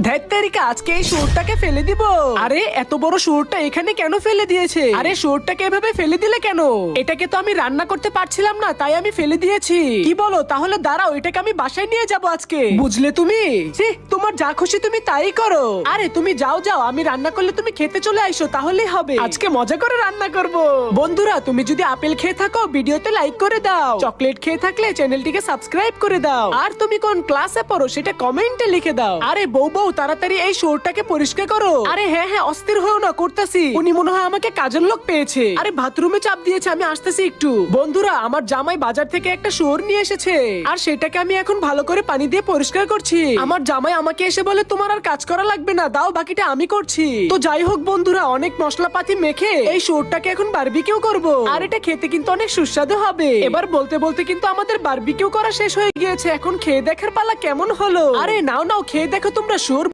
ধ্যাত্তেরিকা, আজকে এই শুয়োরটাকে ফেলে দিব। আরে এত বড় শুয়োরটা এখানে কেন ফেলে দিয়েছে? আরে শুয়োরটাকে এভাবে ফেলে দিলে কেন? এটাকে তো আমি রান্না করতে পারছিলাম না, তাই আমি ফেলে দিয়েছি। কি বলো? তাহলে দাঁড়াও, এটাকে আমি বাসায় নিয়ে যাব আজকে, বুঝলে তুমি? ছি, তোমার যা খুশি তুমি তাই করো। আরে তুমি যাও যাও, আমি রান্না করলে তুমি খেতে চলে আইসো, তাহলেই হবে। আজকে মজা করে রান্না করব। বন্ধুরা, তুমি যদি আপেল খেয়ে থাকো ভিডিওতে লাইক করে দাও, চকলেট খেয়ে থাকলে চ্যানেলটিকে সাবস্ক্রাইব করে দাও, আর তুমি কোন ক্লাসে পড়ো সেটা কমেন্টে লিখে দাও। আরে বউ বউ, তাড়াতাড়ি এই শুয়োরটাকে পরিষ্কার করো। আরে হ্যাঁ হ্যাঁ, অস্থির হও না, করতেছি। উনি মনে হয় আমাকে কাজের লোক পেয়েছে। আরে বাথরুমে চাপ দিয়েছে, আমি আসতেছি একটু। বন্ধুরা, আমার জামাই বাজার থেকে একটা শুয়োর নিয়ে এসেছে, আর সেটাকে আমি এখন ভালো করে পানি দিয়ে পরিষ্কার করছি। আমার জামাই আমাকে এসে বলে তোমার আর কাজ করা লাগবে না, দাও বাকিটা আমি করছি। তো যাই হোক বন্ধুরা, অনেক মশলাপাতি মেখে এই শুয়োরটাকে এখন বারবিকিউ করব, আর এটা খেতে কিন্তু অনেক সুস্বাদু হবে। এবার বলতে বলতে কিন্তু আমাদের বারবিকিউ করা শেষ হয়ে গিয়েছে, এখন খেয়ে দেখার পালা কেমন হলো। আরে নাও নাও, খেয়ে দেখো তোমরা। শুয়োর